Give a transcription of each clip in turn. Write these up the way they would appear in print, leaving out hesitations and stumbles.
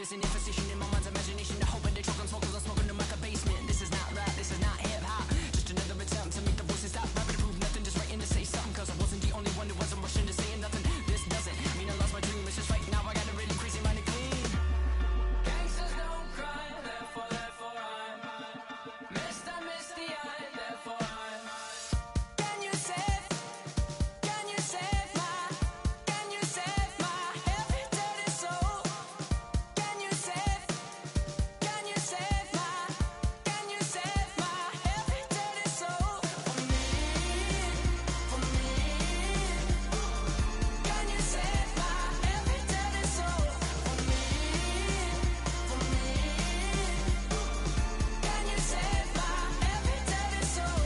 is an imposition in my mind's imagination. The hope and they choke on smoke 'cause I'm smoking them like a basement. This is not rap, this is not hip-hop. Just another attempt to make the voices stop rapping to prove nothing. Just writing to say something 'cause I wasn't the only one who wasn't rushing to saying nothing. This doesn't mean I lost my dream. It's just right now I got a really crazy mind to clean. Gangsters don't cry, therefore I'm missed. I miss the eye, therefore I'm. Can you save my every dirty soul? Can you save my every dirty soul? For me. Can you save my every dirty soul? For me. Can you save my every dirty soul?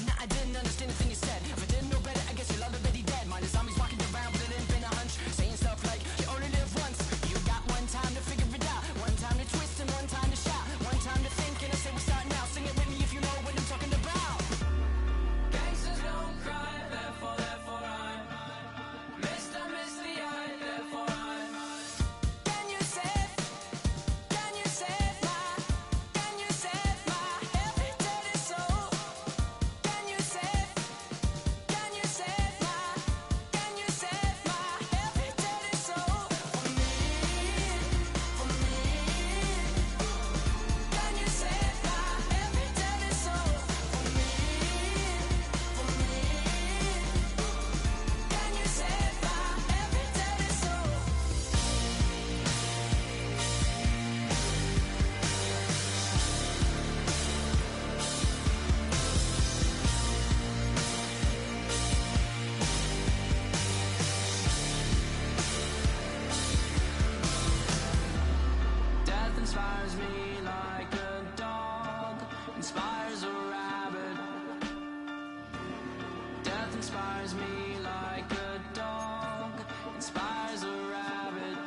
Nah, I didn't understand the thing you said. If I didn't know better, I guess you're already dead. Mine is zombies walking around with an invent a hunch, saying stuff like you only live once. You got one time to figure it out, one time to twist and one time to shout, one time to think. And I say we start now. Sing it with me if you know what I'm talking about. Gangsters don't cry, therefore I'm missed. I miss the eye, therefore I'm. Can you save my every dirty soul? Can you save my every dirty soul? For me. Can you save my every dirty soul? For me. Can you save my every dirty soul? Death inspires me like a dog inspires a rabbit. Death inspires me like a dog inspires a rabbit.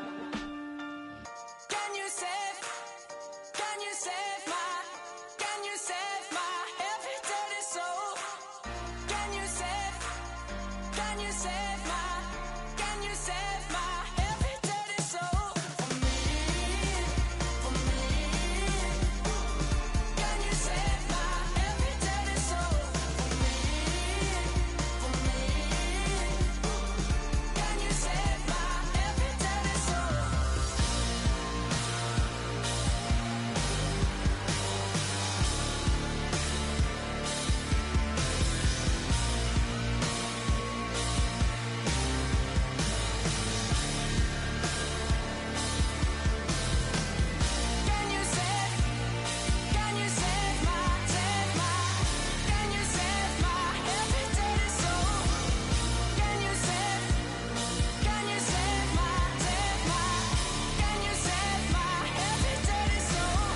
Can you save my every dirty soul? Can you save my every dirty soul? For me. Can you save my every dirty soul? For me. Can you save my every dirty soul? Can you save my every dirty soul? Can you save my every dirty soul?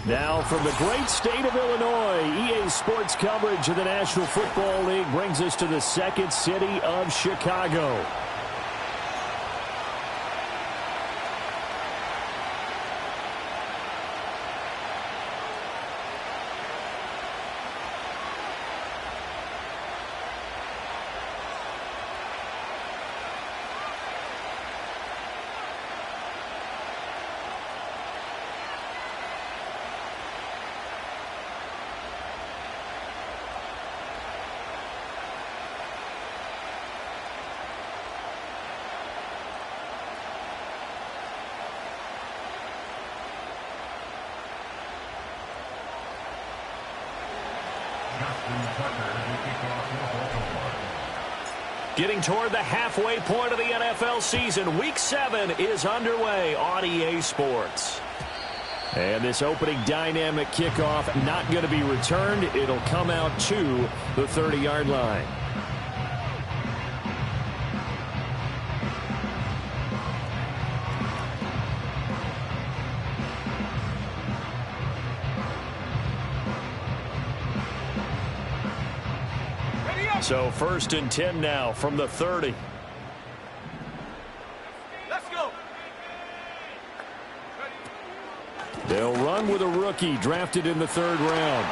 Now from the great state of Illinois, EA Sports coverage of the National Football League brings us to the second city of Chicago. Getting toward the halfway point of the NFL season, Week 7 is underway on EA Sports. And this opening dynamic kickoff not going to be returned. It'll come out to the 30-yard line. So 1st and 10 now from the 30. They'll run with a rookie drafted in the 3rd round.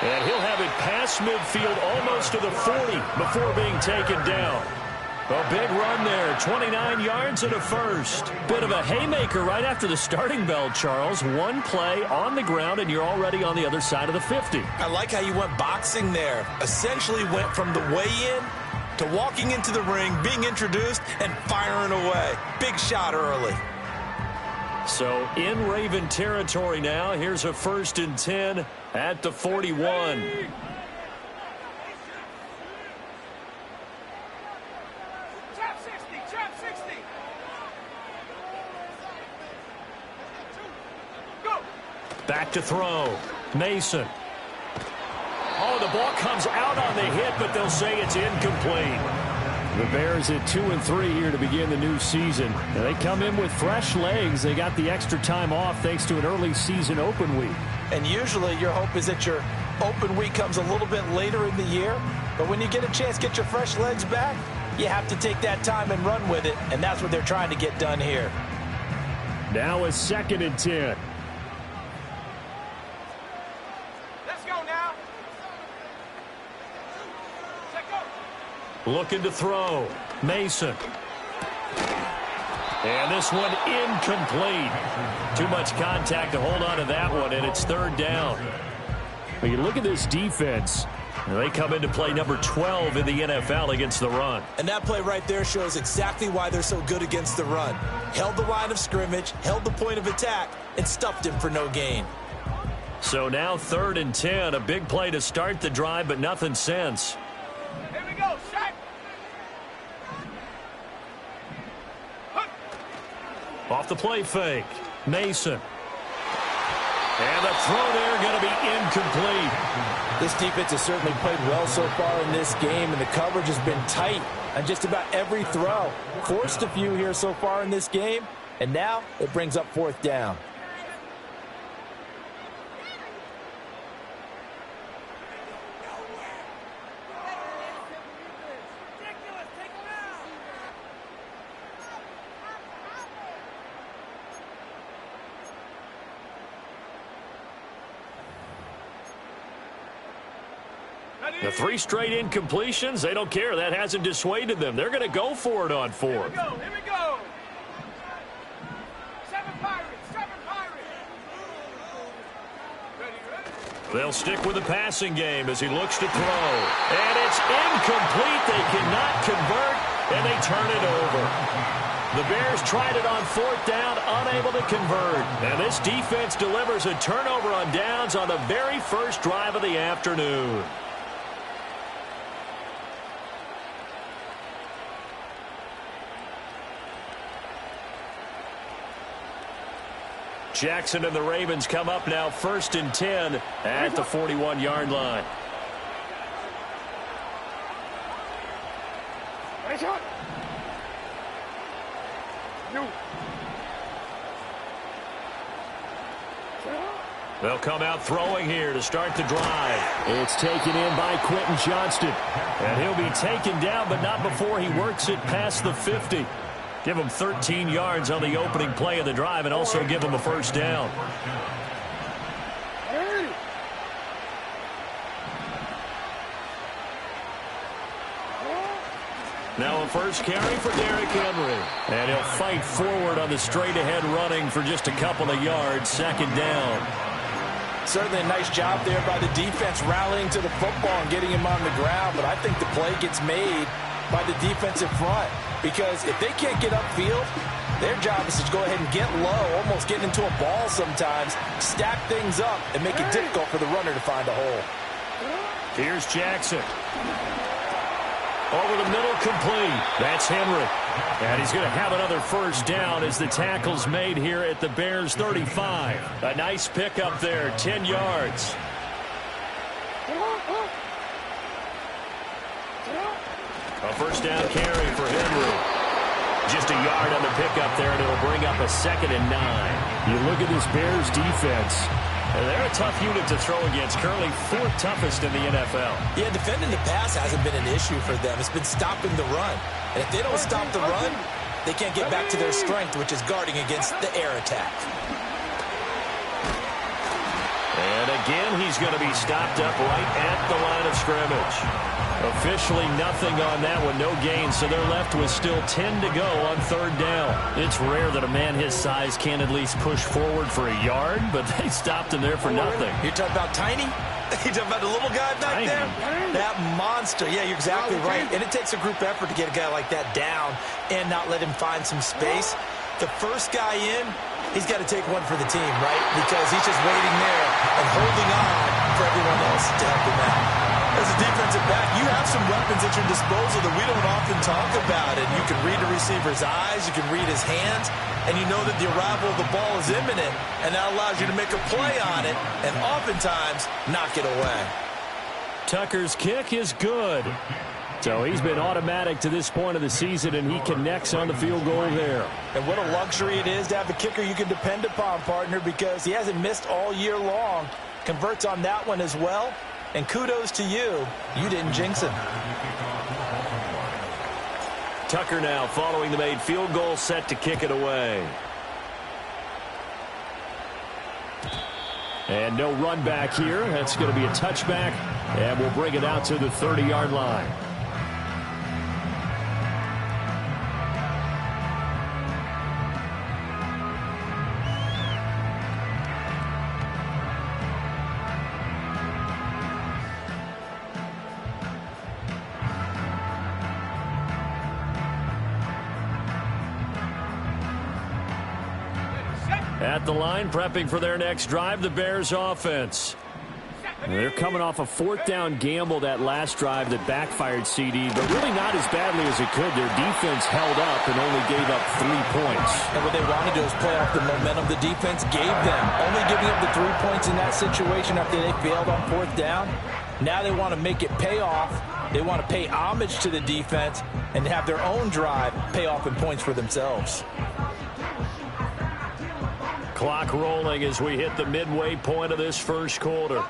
And he'll have it past midfield almost to the 40 before being taken down. A big run there, 29 yards and a first. Bit of a haymaker right after the starting bell, Charles. One play on the ground, and you're already on the other side of the 50. I like how you went boxing there. Essentially went from the weigh-in to walking into the ring, being introduced, and firing away. Big shot early. So in Raven territory now. Here's a 1st and 10 at the 41. Back to throw. Mason. Oh, the ball comes out on the hit, but they'll say it's incomplete. The Bears at 2-3 here to begin the new season. And they come in with fresh legs. They got the extra time off thanks to an early season open week. And usually your hope is that your open week comes a little bit later in the year. But when you get a chance to get your fresh legs back, you have to take that time and run with it. And that's what they're trying to get done here. Now a 2nd and 10. Looking to throw. Mason. And this one incomplete. Too much contact to hold on to that one, and it's 3rd down. When you look at this defense, they come into play number 12 in the NFL against the run. And that play right there shows exactly why they're so good against the run. Held the line of scrimmage, held the point of attack, and stuffed him for no gain. So now 3rd and 10. A big play to start the drive, but nothing since. Off the play fake. Mason. And the throw there going to be incomplete. This defense has certainly played well so far in this game, and the coverage has been tight on just about every throw. Forced a few here so far in this game, and now it brings up 4th down. The 3 straight incompletions, they don't care. That hasn't dissuaded them. They're going to go for it on 4th. Here we go. 7 Pirates. Ready? They'll stick with the passing game as he looks to throw. And it's incomplete. They cannot convert, and they turn it over. The Bears tried it on 4th down, unable to convert. And this defense delivers a turnover on downs on the very first drive of the afternoon. Jackson and the Ravens come up now 1st and 10 at the 41-yard line. They'll come out throwing here to start the drive. It's taken in by Quentin Johnston. And he'll be taken down, but not before he works it past the 50. Give him 13 yards on the opening play of the drive and also give him a 1st down. Now a first carry for Derrick Henry. And he'll fight forward on the straight-ahead running for just a couple of yards. 2nd down. Certainly a nice job there by the defense rallying to the football and getting him on the ground. But I think the play gets made by the defensive front. Because if they can't get upfield, their job is to go ahead and get low, almost get into a ball sometimes, stack things up, and make it difficult for the runner to find a hole. Here's Jackson. Over the middle, complete. That's Henry. And he's going to have another 1st down as the tackle's made here at the Bears' 35. A nice pickup there, 10 yards. A 1st down carry for Henry. Just a yard on the pickup there, and it'll bring up a 2nd and 9. You look at this Bears defense. They're a tough unit to throw against. Currently 4th toughest in the NFL. Yeah, defending the pass hasn't been an issue for them. It's been stopping the run. And if they don't stop the run, they can't get back to their strength, which is guarding against the air attack. And again, he's going to be stopped up right at the line of scrimmage. Officially nothing on that one, no gain, so they're left with still 10 to go on third down. It's rare that a man his size can at least push forward for a yard, but they stopped him there for nothing. You're talking about tiny? You're talking about the little guy back there? That monster. Yeah, you're exactly right. And it takes a group effort to get a guy like that down and not let him find some space. The first guy in, he's got to take one for the team, right? Because he's just waiting there and holding on for everyone else to help him out. As a defensive back, you have some weapons at your disposal that we don't often talk about. And you can read the receiver's eyes, you can read his hands, and you know that the arrival of the ball is imminent, and that allows you to make a play on it and oftentimes knock it away. Tucker's kick is good. So he's been automatic to this point of the season, and he connects on the field goal there. And what a luxury it is to have a kicker you can depend upon, partner, because he hasn't missed all year long. Converts on that one as well. And kudos to you. You didn't jinx him. Tucker now following the made field goal, set to kick it away. And no run back here. That's going to be a touchback. And we'll bring it out to the 30-yard line. At the line, prepping for their next drive, the Bears offense. They're coming off a fourth down gamble that last drive that backfired CD, but really not as badly as it could. Their defense held up and only gave up 3 points. And what they want to do is play off the momentum the defense gave them. Only giving up the 3 points in that situation after they failed on fourth down. Now they want to make it pay off. They want to pay homage to the defense and have their own drive pay off in points for themselves. Clock rolling as we hit the midway point of this first quarter.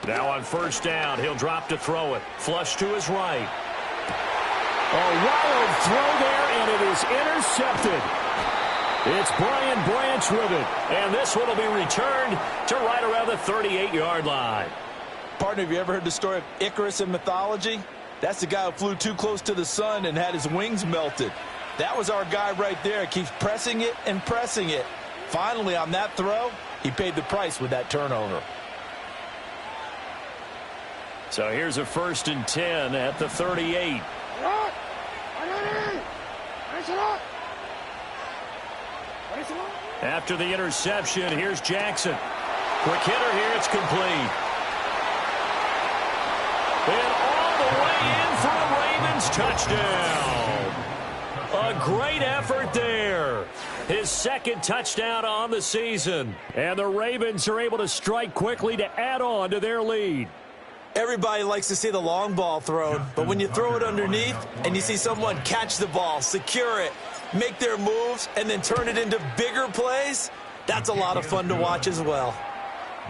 Now on first down, he'll drop to throw it. Flush to his right. A wild throw there, and it is intercepted. It's Brian Branch with it, and this one will be returned to right around the 38-yard line. Partner, have you ever heard the story of Icarus in mythology? That's the guy who flew too close to the sun and had his wings melted. That was our guy right there. Keeps pressing it and pressing it. Finally, on that throw, he paid the price with that turnover. So here's a 1st and 10 at the 38. After the interception, here's Jackson. Quick hitter here, it's complete. And all the way in for a Ravens touchdown. A great effort there. His second touchdown on the season. And the Ravens are able to strike quickly to add on to their lead. Everybody likes to see the long ball thrown, but when you throw it underneath and you see someone catch the ball, secure it, make their moves, and then turn it into bigger plays, that's a lot of fun to watch as well.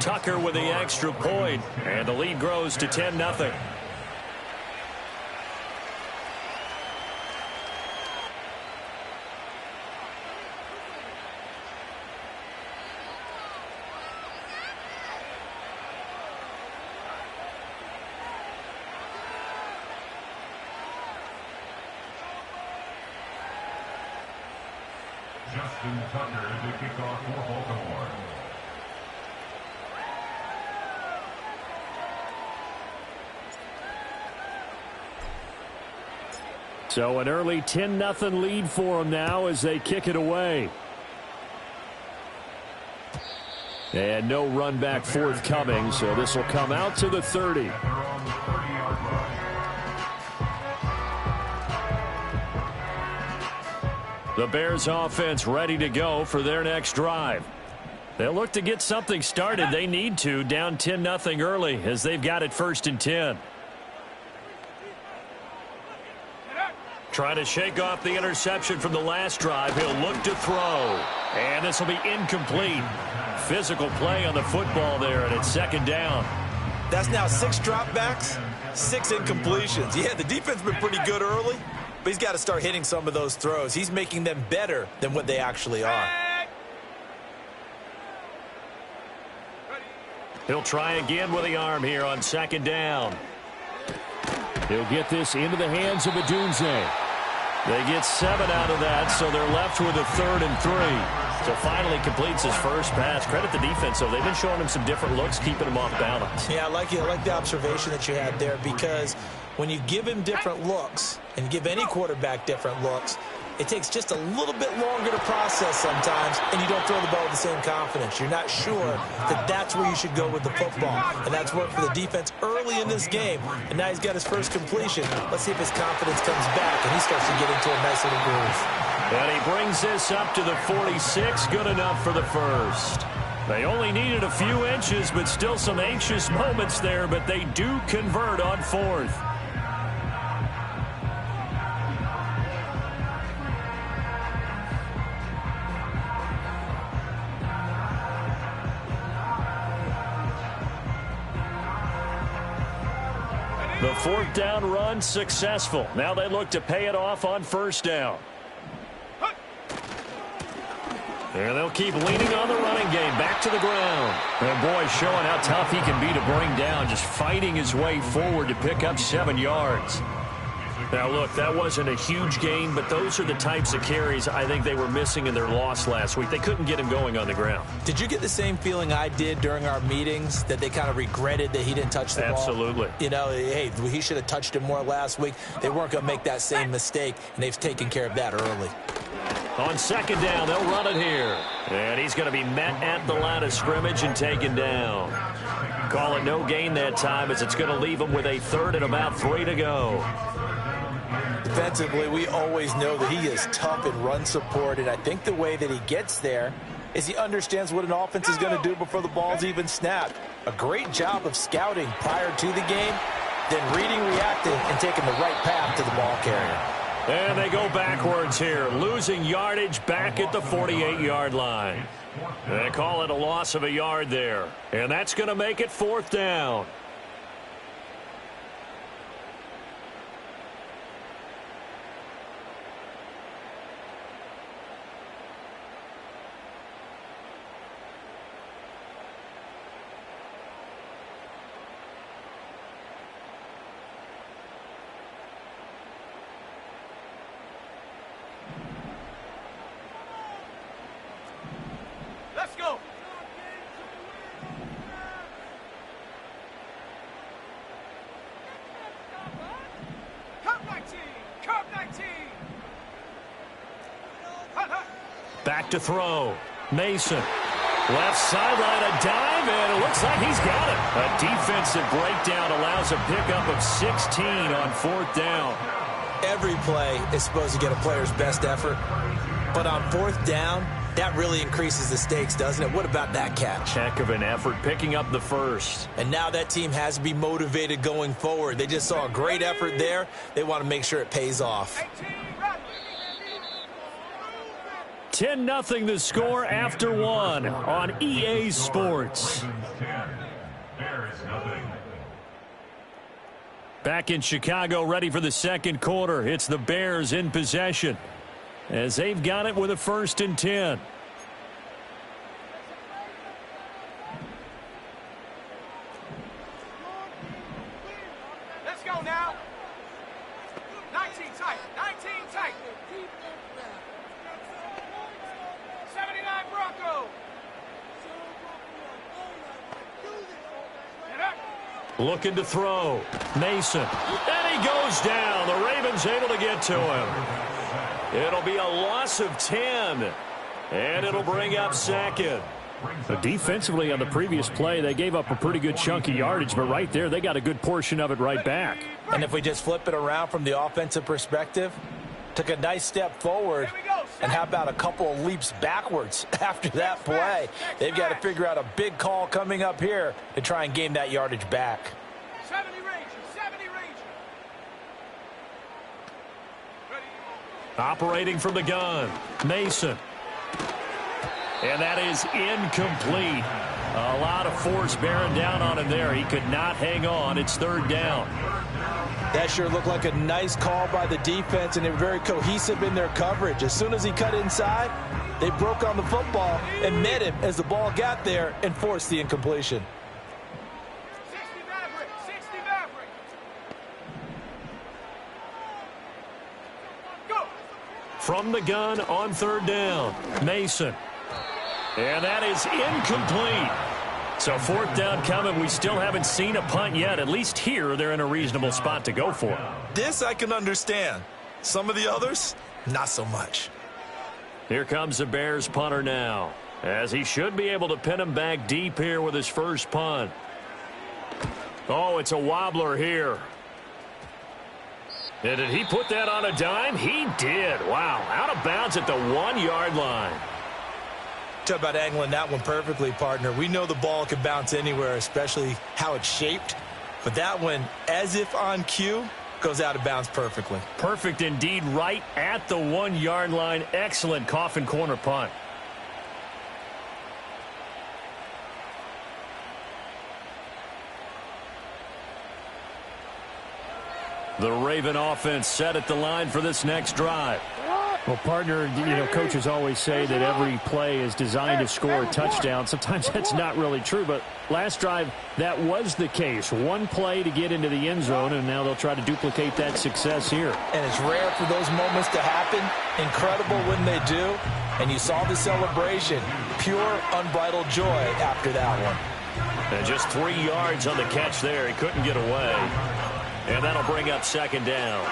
Tucker with the extra point, and the lead grows to 10-0. Justin Tucker to kick off for Baltimore. So an early 10-0 lead for them now as they kick it away. And no run back forthcoming, so this will come out to the 30. The Bears offense ready to go for their next drive. They'll look to get something started. They need to, down 10-0 early as they've got it 1st and 10. Trying to shake off the interception from the last drive. He'll look to throw. And this will be incomplete. Physical play on the football there, and it's 2nd down. That's now 6 dropbacks, 6 incompletions. Yeah, the defense has been pretty good early, but he's got to start hitting some of those throws. He's making them better than what they actually are. He'll try again with the arm here on second down. He'll get this into the hands of Odunze. They get 7 out of that, so they're left with a 3rd and 3. So finally completes his first pass. Credit the defense, though. They've been showing him some different looks, keeping him off balance. Yeah, I like the observation that you had there, because when you give him different looks and give any quarterback different looks, it takes just a little bit longer to process sometimes, and you don't throw the ball with the same confidence. You're not sure that that's where you should go with the football, and that's worked for the defense early in this game, and now he's got his first completion. Let's see if his confidence comes back, and he starts to get into a nice little groove. And he brings this up to the 46, good enough for the first. They only needed a few inches, but still some anxious moments there, but they do convert on 4th. The 4th down run successful. Now they look to pay it off on 1st down. And they'll keep leaning on the running game. Back to the ground. And boy, showing how tough he can be to bring down. Just fighting his way forward to pick up 7 yards. Now, look, that wasn't a huge gain, but those are the types of carries I think they were missing in their loss last week. They couldn't get him going on the ground. Did you get the same feeling I did during our meetings, that they kind of regretted that he didn't touch the ball? Absolutely. You know, hey, he should have touched it more last week. They weren't going to make that same mistake, and they've taken care of that early. On 2nd down, they'll run it here. And he's going to be met at the line of scrimmage and taken down. Call it no gain that time, as it's going to leave him with a 3rd and about 3 to go. Defensively, we always know that he is tough in run support, and I think the way that he gets there is he understands what an offense is going to do before the ball's even snapped. A great job of scouting prior to the game, then reading, reacting, and taking the right path to the ball carrier. And they go backwards here, losing yardage back at the 48-yard line. They call it a loss of a yard there, and that's going to make it 4th down. Let's go. Cup 19. Cup 19. Back to throw. Mason. Left sideline, a dive, and it looks like he's got it. A defensive breakdown allows a pickup of 16 on 4th down. Every play is supposed to get a player's best effort, but on 4th down, that really increases the stakes, doesn't it? What about that catch? Heck of an effort, picking up the first. And now that team has to be motivated going forward. They just saw a great effort there. They want to make sure it pays off. 10-0 the score after 1 on EA Sports. Back in Chicago, ready for the 2nd quarter. It's the Bears in possession, as they've got it with a 1st and 10. Let's go now. 19 tight. 19 tight. 79 Bronco. Get up. Looking to throw. Mason. And he goes down. The Ravens able to get to him. It'll be a loss of 10. And it'll bring up 2nd. Defensively on the previous play, they gave up a pretty good chunk of yardage, but right there, they got a good portion of it right back. And if we just flip it around from the offensive perspective, took a nice step forward, and how about a couple of leaps backwards after that play? They've got to figure out a big call coming up here to try and gain that yardage back. 70 Ranger. 70 Ranger. Ready. Operating from the gun, Mason. And that is incomplete. A lot of force bearing down on him there. He could not hang on. It's third down. That sure looked like a nice call by the defense, and they were very cohesive in their coverage. As soon as he cut inside, they broke on the football and met him as the ball got there and forced the incompletion. 60 Maverick, 60 Maverick. Go. From the gun on third down, Mason. And that is incomplete. So fourth down coming. We still haven't seen a punt yet. At least here, they're in a reasonable spot to go for. This I can understand. Some of the others, not so much. Here comes the Bears punter now, as he should be able to pin him back deep here with his first punt. Oh, it's a wobbler here. And did he put that on a dime? He did. Wow, out of bounds at the 1-yard line. Talk about angling that one perfectly, partner. We know the ball can bounce anywhere, especially how it's shaped. But that one, as if on cue, goes out of bounds perfectly. Perfect indeed, right at the 1-yard line. Excellent coffin corner punt. The Raven offense set at the line for this next drive. Well, partner, coaches always say that every play is designed to score a touchdown. Sometimes that's not really true, but last drive, that was the case. One play to get into the end zone, and now they'll try to duplicate that success here. And it's rare for those moments to happen. Incredible when they do. And you saw the celebration. Pure, unbridled joy after that one. And just 3 yards on the catch there. He couldn't get away. And that'll bring up second down.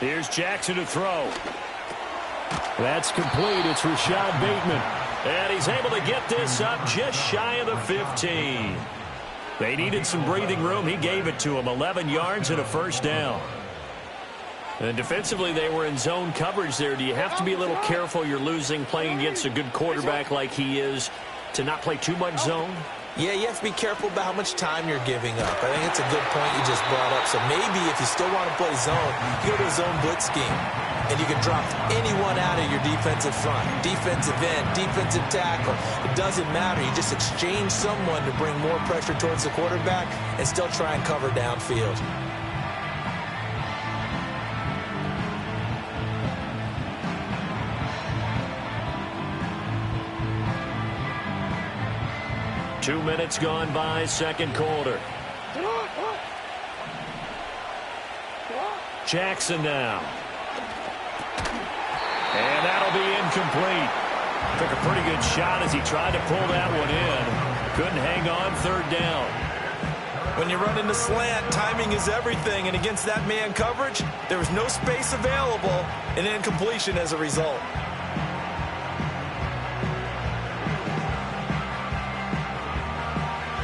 Here's Jackson to throw. That's complete. It's Rashad Bateman. And he's able to get this up just shy of the 15. They needed some breathing room. He gave it to him. 11 yards and a first down. And defensively, they were in zone coverage there. Do you have to be a little careful? You're losing playing against a good quarterback like he is to not play too much zone? Yeah, you have to be careful about how much time you're giving up. I think it's a good point you just brought up. So maybe if you still want to play zone, you go to a zone blitz scheme. And you can drop anyone out of your defensive front. Defensive end, defensive tackle. It doesn't matter. You just exchange someone to bring more pressure towards the quarterback and still try and cover downfield. Two minutes gone by, second quarter. Jackson now. And that'll be incomplete. Took a pretty good shot as he tried to pull that one in. Couldn't hang on, third down. When you run into slant, timing is everything. And against that man coverage, there was no space available and incompletion as a result.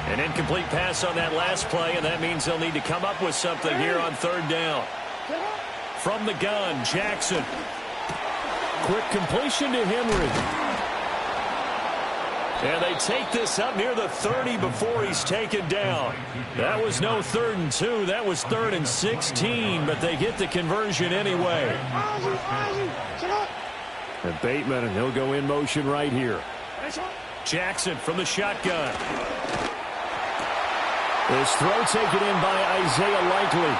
An incomplete pass on that last play, and that means they'll need to come up with something here on third down. From the gun, Jackson. Quick completion to Henry. And they take this up near the 30 before he's taken down. That was no 3rd and 2. That was 3rd and 16, but they get the conversion anyway. And Bateman, and he'll go in motion right here. Jackson from the shotgun. His throw taken in by Isaiah Likely.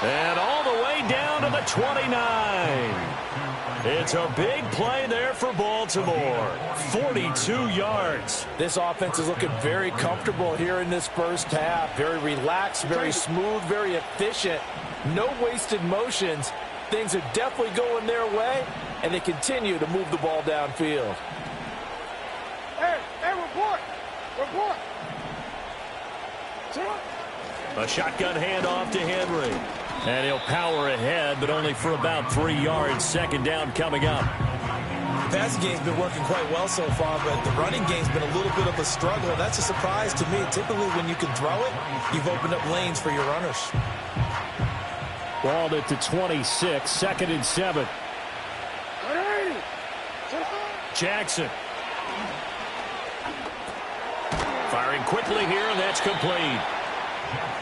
And all the way down to the 29. It's a big play there for Baltimore. 42 yards. This offense is looking very comfortable here in this first half. Very relaxed, very smooth, very efficient. No wasted motions. Things are definitely going their way, and they continue to move the ball downfield. Hey, report! Report! A shotgun handoff to Henry. And he'll power ahead, but only for about 3 yards. Second down coming up. The passing game's been working quite well so far, but the running game's been a little bit of a struggle. That's a surprise to me. Typically, when you can throw it, you've opened up lanes for your runners. Balled at the 26, 2nd and 7. Jackson. Firing quickly here, and that's complete.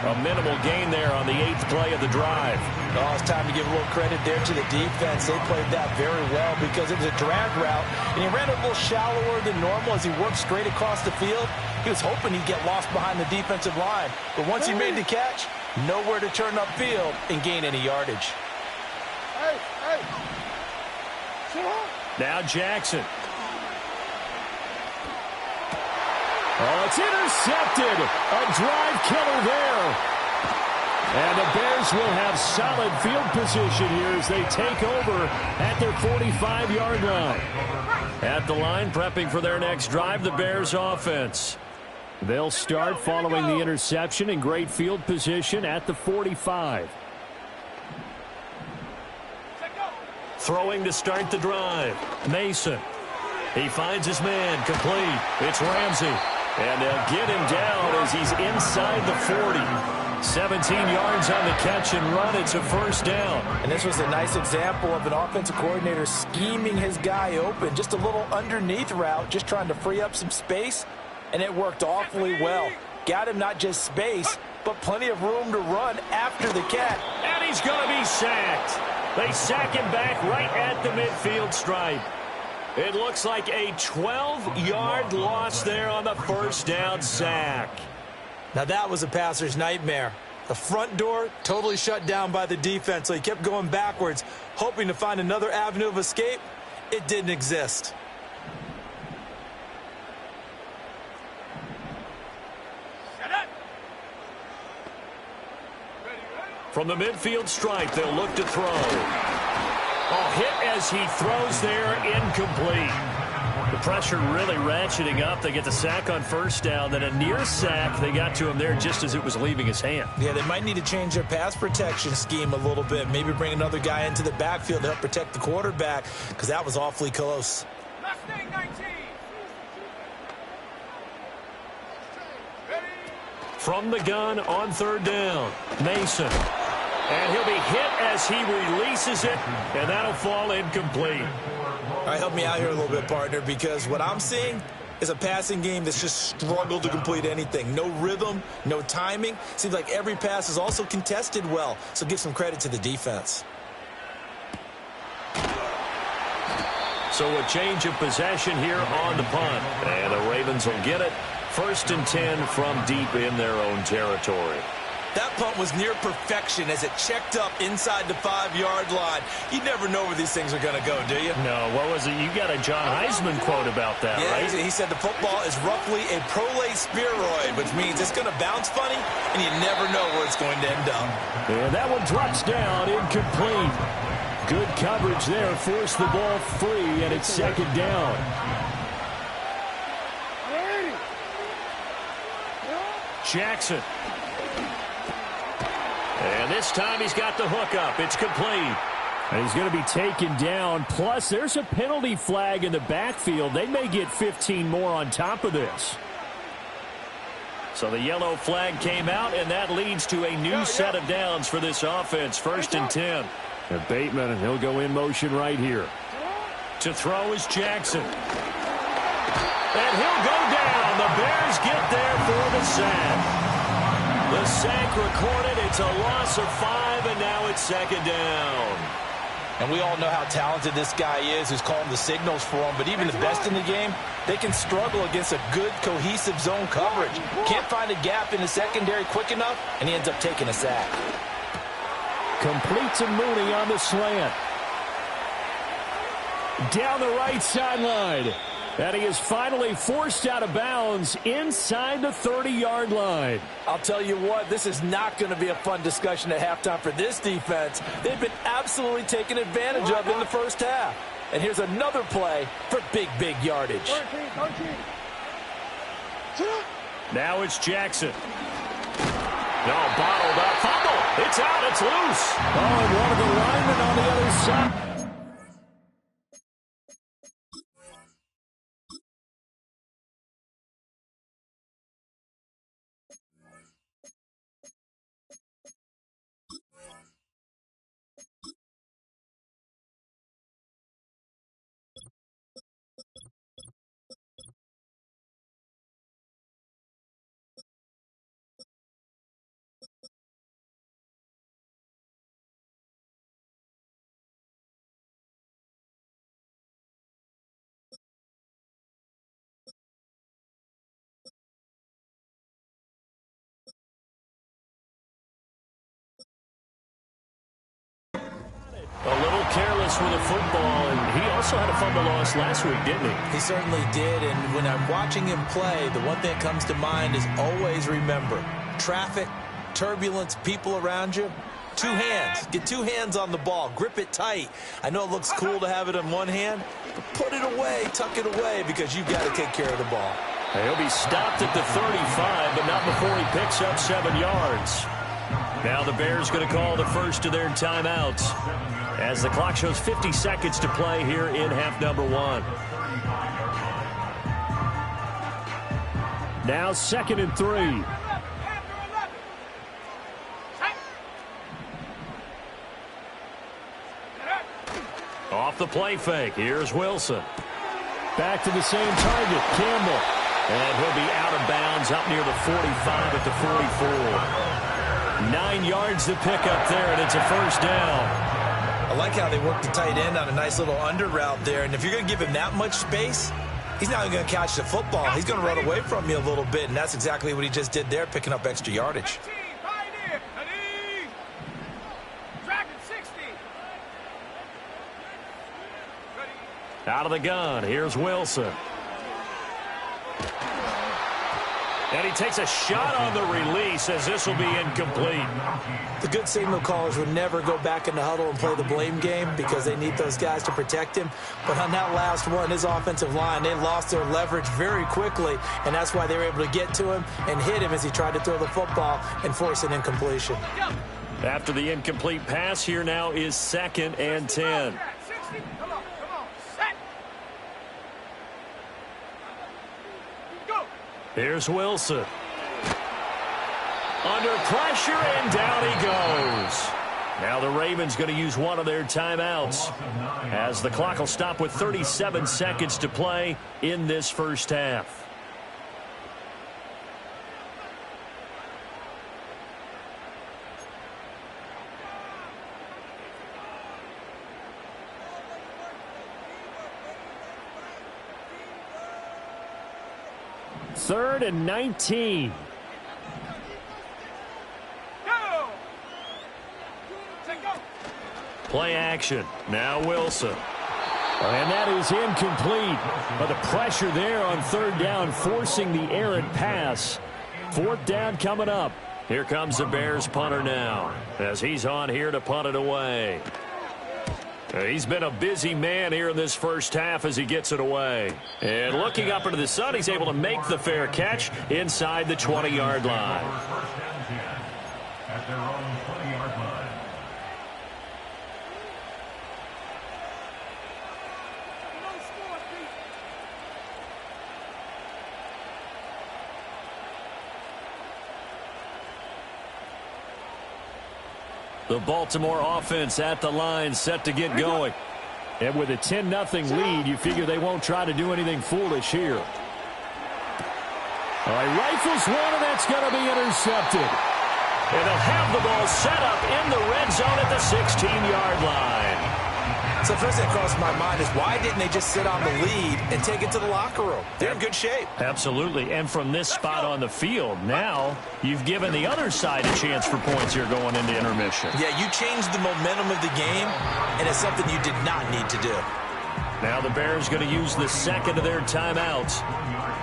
A minimal gain there on the 8th play of the drive. Oh, it's time to give a little credit there to the defense. They played that very well because it was a drag route, and he ran a little shallower than normal as he worked straight across the field. He was hoping he'd get lost behind the defensive line. But once he made the catch, nowhere to turn upfield and gain any yardage. Hey, hey. Now Jackson. Oh, it's intercepted. A drive killer there. And the Bears will have solid field position here as they take over at their 45-yard line. At the line, prepping for their next drive, the Bears offense. They'll start following the interception in great field position at the 45. Throwing to start the drive. Mason. He finds his man. Complete. It's Ramsey. And they'll get him down as he's inside the 40. 17 yards on the catch and run. It's a first down. And this was a nice example of an offensive coordinator scheming his guy open. Just a little underneath route, just trying to free up some space. And it worked awfully well. Got him not just space, but plenty of room to run after the catch. And he's going to be sacked. They sack him back right at the midfield stripe. It looks like a 12-yard loss there on the first down sack. Now that was a passer's nightmare. The front door totally shut down by the defense, so he kept going backwards, hoping to find another avenue of escape. It didn't exist. From the midfield stripe, they'll look to throw. Oh, hit as he throws there, incomplete. The pressure really ratcheting up. They get the sack on first down, then a near sack. They got to him there just as it was leaving his hand. Yeah, they might need to change their pass protection scheme a little bit. Maybe bring another guy into the backfield to help protect the quarterback, because that was awfully close. Mustang 19. Ready? From the gun on third down, Mason. And he'll be hit as he releases it, and that'll fall incomplete. All right, help me out here a little bit, partner, because what I'm seeing is a passing game that's just struggled to complete anything. No rhythm, no timing. Seems like every pass is also contested well, so give some credit to the defense. So a change of possession here on the punt. And the Ravens will get it. 1st and 10 from deep in their own territory. That punt was near perfection as it checked up inside the 5-yard line. You never know where these things are going to go, do you? No, what was it? You got a John Heisman quote about that, yeah, right? He said the football is roughly a prolate spheroid, which means it's going to bounce funny, and you never know where it's going to end up. And that one drops down, incomplete. Good coverage there, forced the ball free, and it's 2nd down. Jackson. And this time he's got the hook up. It's complete. And he's going to be taken down. Plus, there's a penalty flag in the backfield. They may get 15 more on top of this. So the yellow flag came out, and that leads to a new set of downs for this offense. 1st and 10. And Bateman, and he'll go in motion right here. To throw is Jackson. And he'll go down. The Bears get there for the sack. The sack recorded. It's a loss of 5, and now it's 2nd down. And we all know how talented this guy is who's calling the signals for him, but even the best in the game, they can struggle against a good, cohesive zone coverage. Can't find a gap in the secondary quick enough, and he ends up taking a sack. Complete to Mooney on the slant. Down the right sideline. And he is finally forced out of bounds inside the 30-yard line. I'll tell you what, this is not going to be a fun discussion at halftime for this defense. They've been absolutely taken advantage of in the first half. And here's another play for big, big yardage. 13. Now it's Jackson. No, bottled up. Fumble. It's out. It's loose. Oh, and one of the linemen on the other side. loss with a football, and he also had a fumble loss last week, didn't he? He certainly did, and when I'm watching him play, the one thing that comes to mind is always remember, traffic, turbulence, people around you, two hands. Get two hands on the ball. Grip it tight. I know it looks cool to have it in one hand, but put it away, tuck it away, because you've got to take care of the ball. He'll be stopped at the 35, but not before he picks up 7 yards. Now the Bears going to call the first of their timeouts as the clock shows 50 seconds to play here in half number 1. Now 2nd and 3. Off the play fake. Here's Wilson. Back to the same target, Campbell. And he'll be out of bounds up near the 45 at the 44. 9 yards to pick up there, and it's a first down. I like how they worked the tight end on a nice little under route there. And if you're going to give him that much space, he's not going to catch the football. He's going to run away from you a little bit, and that's exactly what he just did there, picking up extra yardage. Out of the gun, here's Wilson. And he takes a shot on the release as this will be incomplete. The good signal callers would never go back in the huddle and play the blame game because they need those guys to protect him. But on that last one, his offensive line, they lost their leverage very quickly, and that's why they were able to get to him and hit him as he tried to throw the football and force an incompletion. After the incomplete pass, here now is 2nd and 10. Here's Wilson. Under pressure, and down he goes. Now the Ravens going to use one of their timeouts as the clock will stop with 37 seconds to play in this first half. Third and 19. Play action. Now Wilson. And that is incomplete. But the pressure there on 3rd down, forcing the errant pass. 4th down coming up. Here comes the Bears punter now as he's on here to punt it away. He's been a busy man here in this first half as he gets it away. And looking up into the sun, he's able to make the fair catch inside the 20-yard line. At their own 20-yard line. The Baltimore offense at the line, set to get going. And with a 10-0 lead, you figure they won't try to do anything foolish here. All right, rifles one, and that's going to be intercepted. And they'll have the ball set up in the red zone at the 16-yard line. So the first thing that crossed my mind is why didn't they just sit on the lead and take it to the locker room? They're in good shape. Absolutely, and from this spot on the field, now you've given the other side a chance for points here going into intermission. Yeah, you changed the momentum of the game, and it's something you did not need to do. Now the Bears going to use the 2nd of their timeouts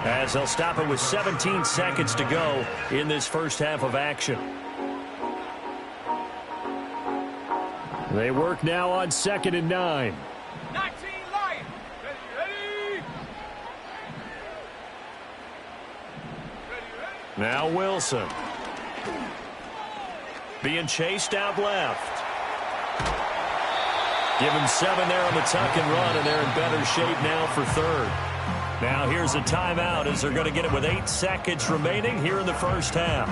as they'll stop it with 17 seconds to go in this first half of action. They work now on 2nd and 9. 19 Lions. Ready. Now Wilson. Being chased out left. Give him 7 there on the tuck and run, and they're in better shape now for 3rd. Now here's a timeout as they're going to get it with 8 seconds remaining here in the first half.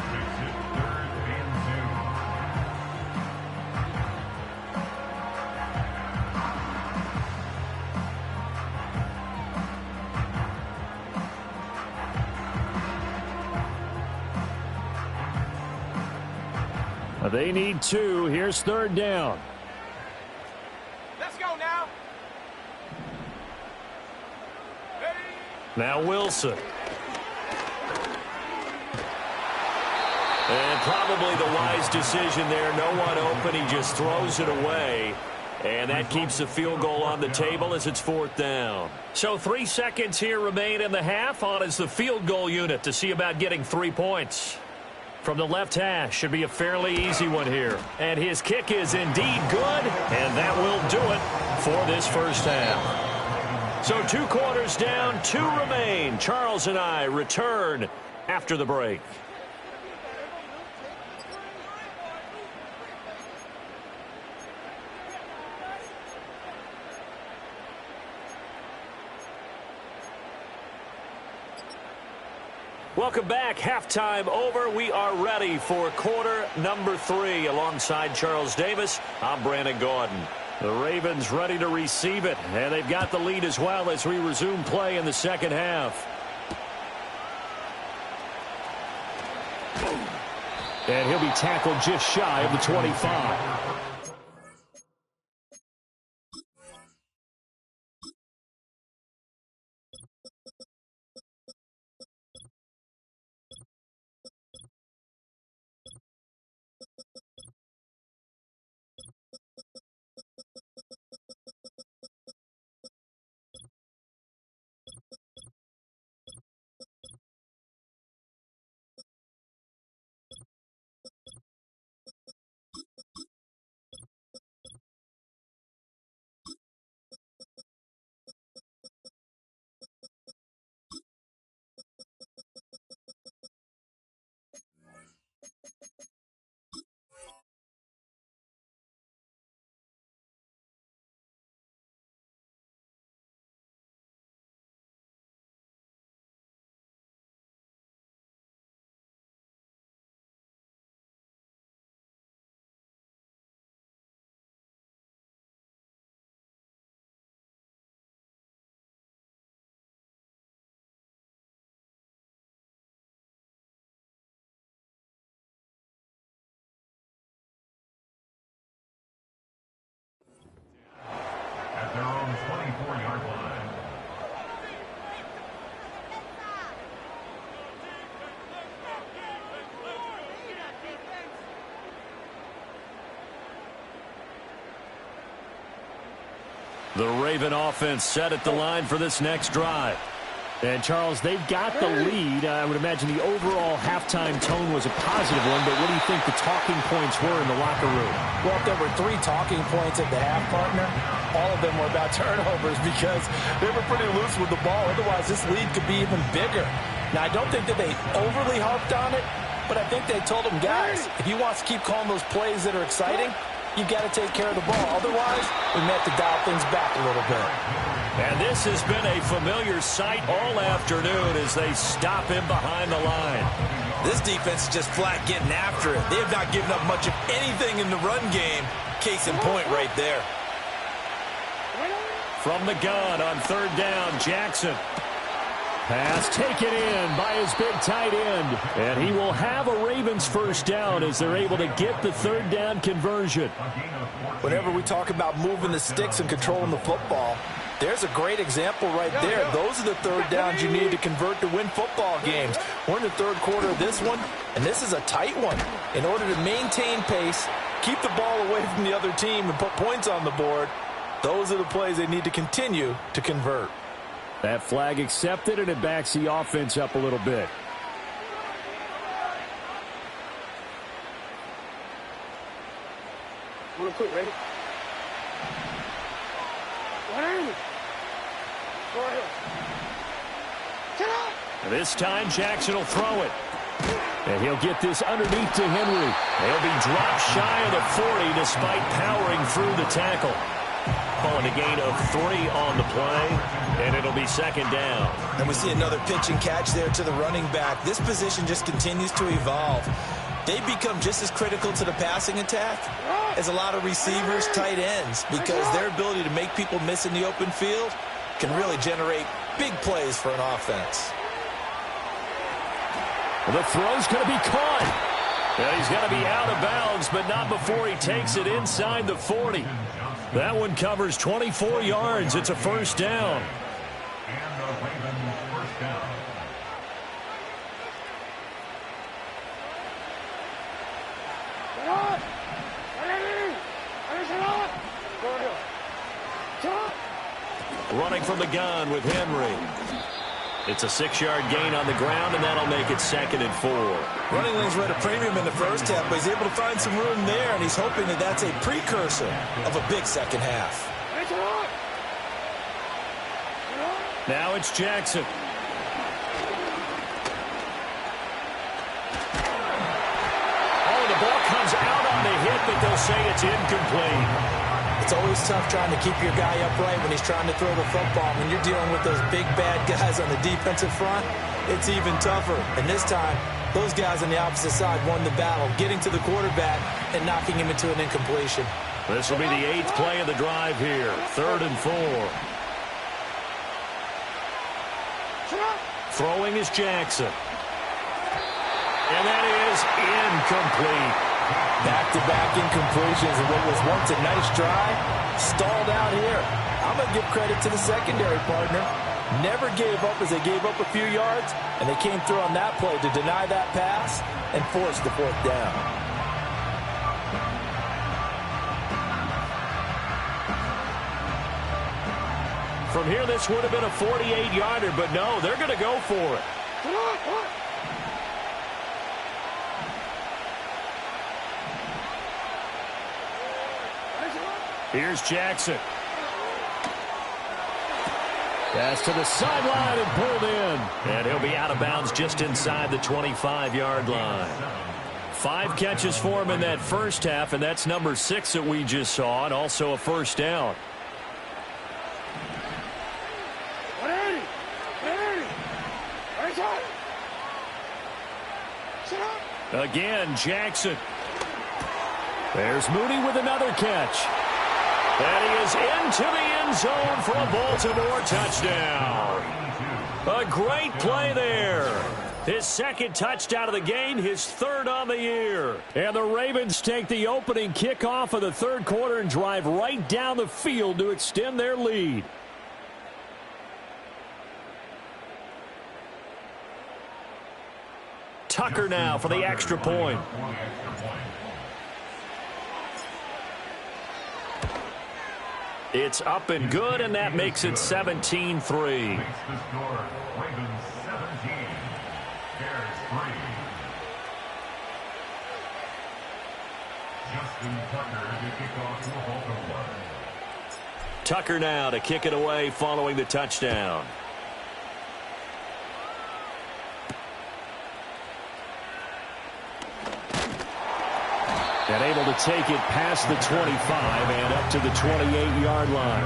They need 2. Here's 3rd down. Let's go now. Ready. Now Wilson. And probably the wise decision there. No one open. He just throws it away. And that keeps the field goal on the table as it's 4th down. So 3 seconds here remain in the half. On is the field goal unit to see about getting 3 points. From the left hash, should be a fairly easy one here. And his kick is indeed good, and that will do it for this first half. So 2 quarters down, 2 remain. Charles and I return after the break. Welcome back. Halftime over. We are ready for quarter number 3. Alongside Charles Davis, I'm Brandon Gaudin. The Ravens ready to receive it, and they've got the lead as well as we resume play in the second half. And he'll be tackled just shy of the 25. At their own 24-yard line. The Raven offense set at the line for this next drive. And, Charles, they've got the lead. I would imagine the overall halftime tone was a positive one, but what do you think the talking points were in the locker room? Well, if there were 3 talking points at the half, partner, all of them were about turnovers because they were pretty loose with the ball. Otherwise, this lead could be even bigger. Now, I don't think that they overly harped on it, but I think they told them, guys, if you want to keep calling those plays that are exciting, you've got to take care of the ball. Otherwise, we may have to dial things back a little bit. And this has been a familiar sight all afternoon as they stop him behind the line. This defense is just flat getting after it. They have not given up much of anything in the run game. Case in point right there. From the gun on 3rd down, Jackson. Pass taken in by his big tight end. And he will have a Ravens first down as they're able to get the 3rd down conversion. Whenever we talk about moving the sticks and controlling the football, there's a great example right there. Those are the 3rd downs you need to convert to win football games. We're in the 3rd quarter of this one, and this is a tight one. In order to maintain pace, keep the ball away from the other team, and put points on the board, those are the plays they need to continue to convert. That flag accepted, and it backs the offense up a little bit. Real quick, ready? This time, Jackson will throw it. And he'll get this underneath to Henry. He'll be dropped shy of the 40 despite powering through the tackle. Calling a gain of 3 on the play, and it'll be 2nd down. And we see another pitch and catch there to the running back. This position just continues to evolve. They become just as critical to the passing attack as a lot of receivers, tight ends, because their ability to make people miss in the open field can really generate big plays for an offense. The throw's going to be caught. And he's going to be out of bounds, but not before he takes it inside the 40. That one covers 24 yards. It's a first down. And the Ravens first down. Running from the gun with Henry. It's a 6-yard gain on the ground, and that'll make it 2nd and 4. Running lanes were at a premium in the first half, but he's able to find some room there, and he's hoping that that's a precursor of a big second half. Now it's Jackson. Oh, the ball comes out on the hit, but they'll say it's incomplete. It's always tough trying to keep your guy upright when he's trying to throw the football. When you're dealing with those big, bad guys on the defensive front, it's even tougher. And this time, those guys on the opposite side won the battle, getting to the quarterback and knocking him into an incompletion. This will be the 8th play of the drive here. 3rd and 4. Throwing is Jackson. And that is incomplete. Back-to-back incompletions, and what was once a nice drive stalled out here. I'm going to give credit to the secondary partner. Never gave up as they gave up a few yards, and they came through on that play to deny that pass and force the 4th down. From here, this would have been a 48-yarder, but no, they're going to go for it. Here's Jackson. Pass to the sideline and pulled in. And he'll be out of bounds just inside the 25-yard line. 5 catches for him in that first half, and that's number 6 that we just saw, and also a first down. Again, Jackson. There's Mooney with another catch. And he is into the end zone for a Baltimore touchdown. A great play there. His 2nd touchdown of the game, his 3rd on the year. And the Ravens take the opening kickoff of the 3rd quarter and drive right down the field to extend their lead. Tucker now for the extra point. It's up and good, and that makes it 17-3. Tucker now to kick it away following the touchdown. And able to take it past the 25 and up to the 28-yard line.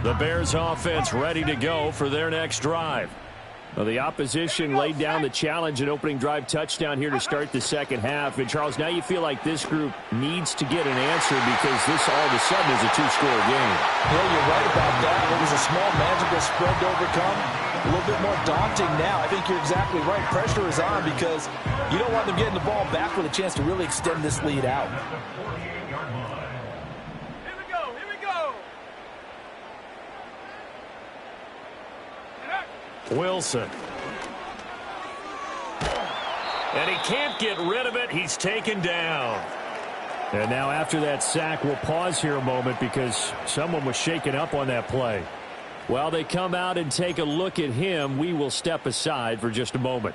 The Bears offense ready to go for their next drive. Well, the opposition laid down the challenge, an opening drive touchdown here to start the second half. And, Charles, now you feel like this group needs to get an answer because this all of a sudden is a 2-score game. Yeah, you're right about that. It was a small, manageable spread to overcome. A little bit more daunting now. I think you're exactly right. Pressure is on because you don't want them getting the ball back with a chance to really extend this lead out. Wilson. And he can't get rid of it. He's taken down. And now after that sack, we'll pause here a moment because someone was shaken up on that play. While they come out and take a look at him, we will step aside for just a moment.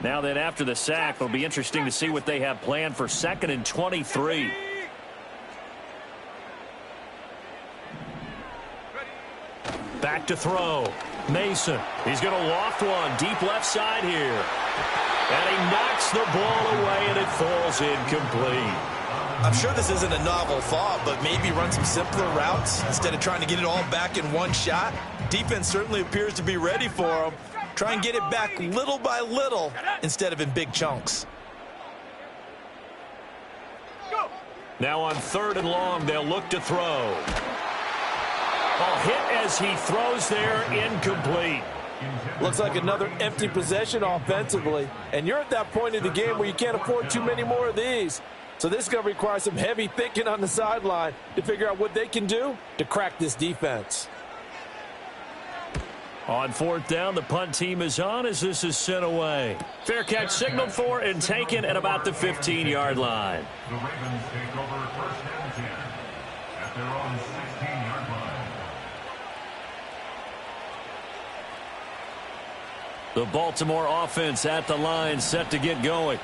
Now then, after the sack, it'll be interesting to see what they have planned for 2nd and 23. Back to throw. Mason. He's going to loft one deep left side here. And he knocks the ball away, and it falls incomplete. I'm sure this isn't a novel thought, but maybe run some simpler routes instead of trying to get it all back in one shot. Defense certainly appears to be ready for him. Try and get it back little by little instead of in big chunks. Now on 3rd and long, they'll look to throw. Ball hit as he throws there, incomplete. Looks like another empty possession offensively. And you're at that point in the game where you can't afford too many more of these. So this is going to require some heavy thinking on the sideline to figure out what they can do to crack this defense. On fourth down, the punt team is on as this is sent away. Fair catch signaled for and taken at about the 15-yard line. The Ravens take over first and 10 at their own 16-yard line. The Baltimore offense at the line, set to get going.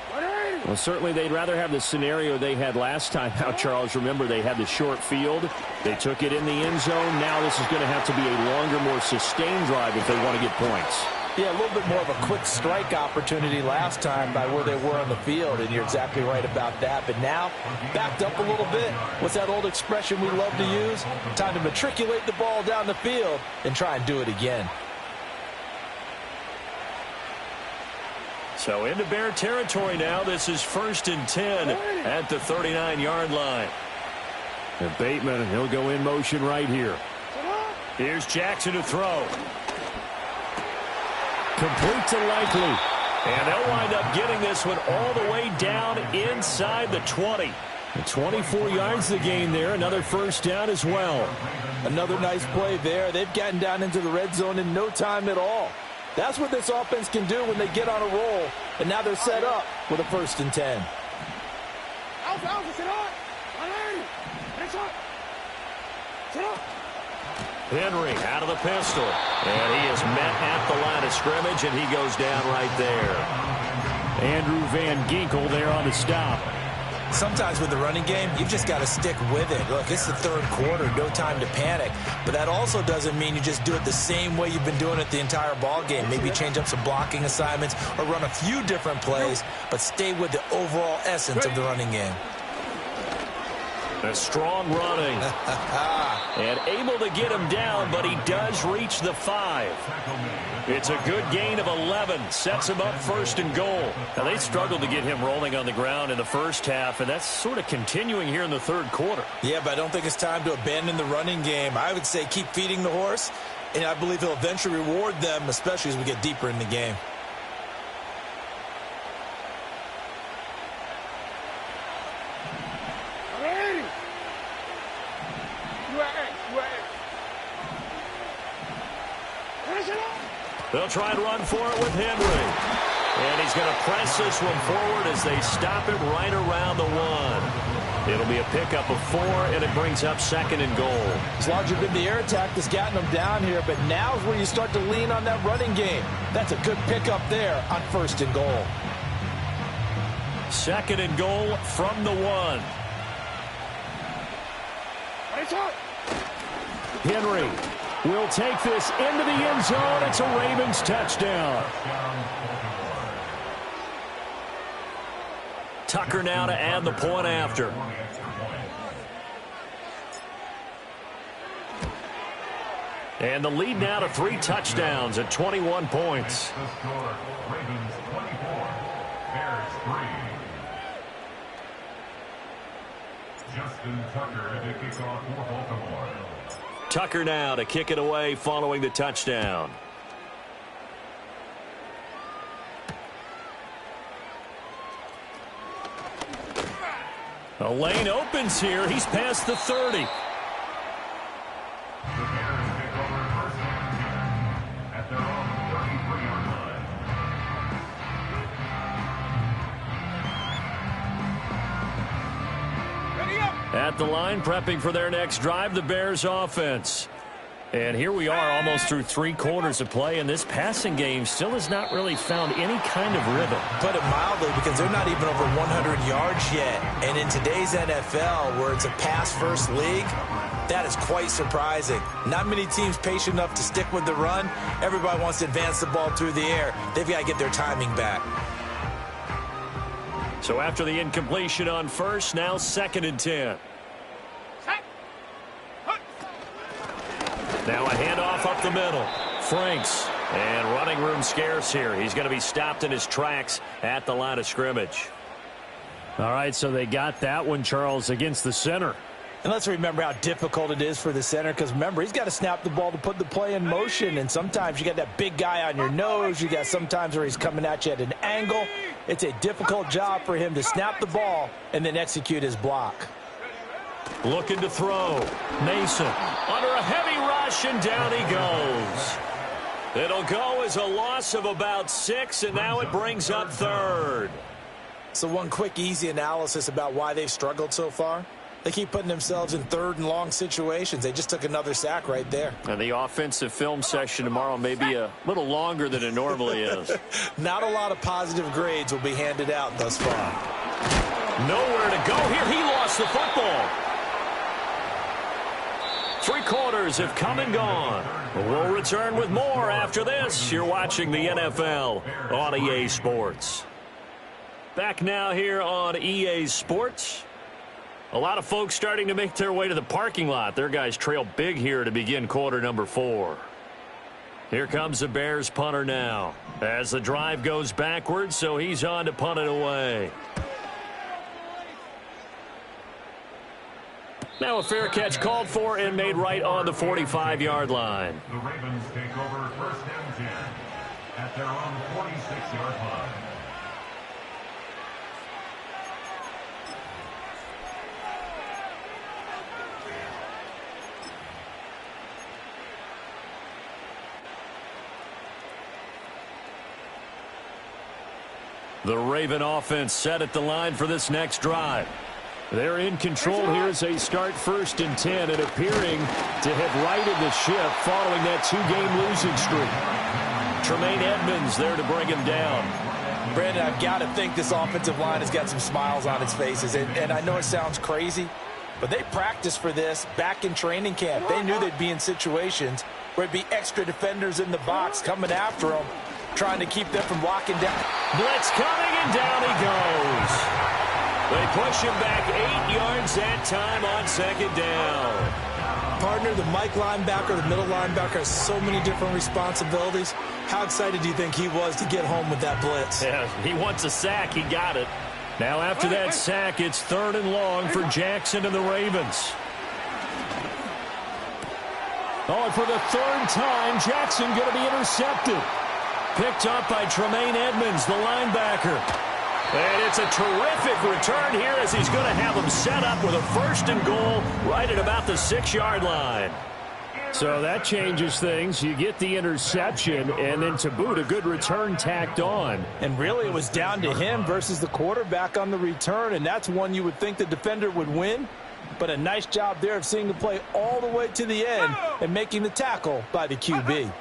Well, certainly they'd rather have the scenario they had last time out, Charles. Remember, they had the short field. They took it in the end zone. Now this is going to have to be a longer, more sustained drive if they want to get points. Yeah, a little bit more of a quick strike opportunity last time by where they were on the field, and you're exactly right about that. But now, backed up a little bit. What's that old expression we love to use? Time to matriculate the ball down the field and try and do it again. So into Bear territory now. This is 1st and 10 at the 39-yard line. And Bateman, he'll go in motion right here. Here's Jackson to throw. Complete to Likely. And they'll wind up getting this one all the way down inside the 20. And 24 yards the gain there. Another first down as well. Another nice play there. They've gotten down into the red zone in no time at all. That's what this offense can do when they get on a roll. And now they're set up with a 1st and 10. Henry out of the pistol. And he is met at the line of scrimmage, and he goes down right there. Andrew Van Ginkel there on the stop. Sometimes with the running game, you've just got to stick with it. Look, it's the third quarter, no time to panic. But that also doesn't mean you just do it the same way you've been doing it the entire ball game. Maybe change up some blocking assignments or run a few different plays, but stay with the overall essence of the running game. A strong running. And able to get him down, but he does reach the 5. It's a good gain of 11. Sets him up 1st and goal. Now, they struggled to get him rolling on the ground in the first half, and that's sort of continuing here in the third quarter. Yeah, but I don't think it's time to abandon the running game. I would say keep feeding the horse, and I believe he'll eventually reward them, especially as we get deeper in the game. They'll try and run for it with Henry. And he's going to press this one forward as they stop it right around the 1. It'll be a pickup of 4, and it brings up 2nd and goal. It's largely been the air attack that's gotten them down here, but now is where you start to lean on that running game. That's a good pickup there on 1st and goal. 2nd and goal from the 1. Henry will take this into the end zone. It's a Ravens touchdown. Tucker now to add the point after. And the lead now to 3 touchdowns at 21 points. The score, Ravens 24, Bears 3. Justin Tucker to kick off for Baltimore. Tucker now to kick it away following the touchdown. A lane opens here. He's past the 30. The Bears take over first and 10 at their own 33-yard line. Ready up. At the line, prepping for their next drive, the Bears offense. And here we are almost through 3 quarters of play, and this passing game still has not really found any kind of rhythm. Put it mildly, because they're not even over 100 yards yet. And in today's NFL, where it's a pass-first league, that is quite surprising. Not many teams patient enough to stick with the run. Everybody wants to advance the ball through the air. They've got to get their timing back. So after the incompletion on first, now 2nd and 10. Now a handoff up the middle. Franks. And running room scarce here. He's going to be stopped in his tracks at the line of scrimmage. All right, so they got that one, Charles, against the center. And let's remember how difficult it is for the center, because remember, he's got to snap the ball to put the play in motion, and sometimes you got that big guy on your nose. You got sometimes where he's coming at you at an angle. It's a difficult job for him to snap the ball and then execute his block. Looking to throw. Mason under a heavy rush, and down he goes. It'll go as a loss of about 6, and now it brings up 3rd. So one quick, easy analysis about why they've struggled so far. They keep putting themselves in 3rd and long situations. They just took another sack right there. And the offensive film session tomorrow may be a little longer than it normally is. Not a lot of positive grades will be handed out thus far. Nowhere to go here. He lost the football. 3 quarters have come and gone. We'll return with more after this. You're watching the NFL on EA Sports. Back now here on EA Sports. A lot of folks starting to make their way to the parking lot. Their guys trail big here to begin quarter number 4. Here comes the Bears punter now. As the drive goes backwards, so he's on to punt it away. Now a fair catch called for and made right on the 45-yard line. The Ravens take over 1st and 10 at their own 46-yard line. The Raven offense set at the line for this next drive. They're in control here as they start 1st and 10 and appearing to have righted the ship following that 2-game losing streak. Tremaine Edmonds there to bring him down. Brandon, I've got to think this offensive line has got some smiles on its faces. And I know it sounds crazy, but they practiced for this back in training camp. They knew they'd be in situations where it'd be extra defenders in the box coming after them, trying to keep them from locking down. Blitz coming, and down he goes. They push him back 8 yards that time on 2nd down. Partner, the Mike linebacker, the middle linebacker, has so many different responsibilities. How excited do you think he was to get home with that blitz? Yeah, he wants a sack. He got it. Now after that sack, it's 3rd and long for Jackson and the Ravens. Oh, and for the 3rd time, Jackson going to be intercepted. Picked up by Tremaine Edmonds, the linebacker. And it's a terrific return here as he's going to have them set up with a 1st and goal right at about the 6-yard line. So that changes things. You get the interception, and then to boot, a good return tacked on. And really, it was down to him versus the quarterback on the return, and that's one you would think the defender would win. But a nice job there of seeing the play all the way to the end and making the tackle by the QB.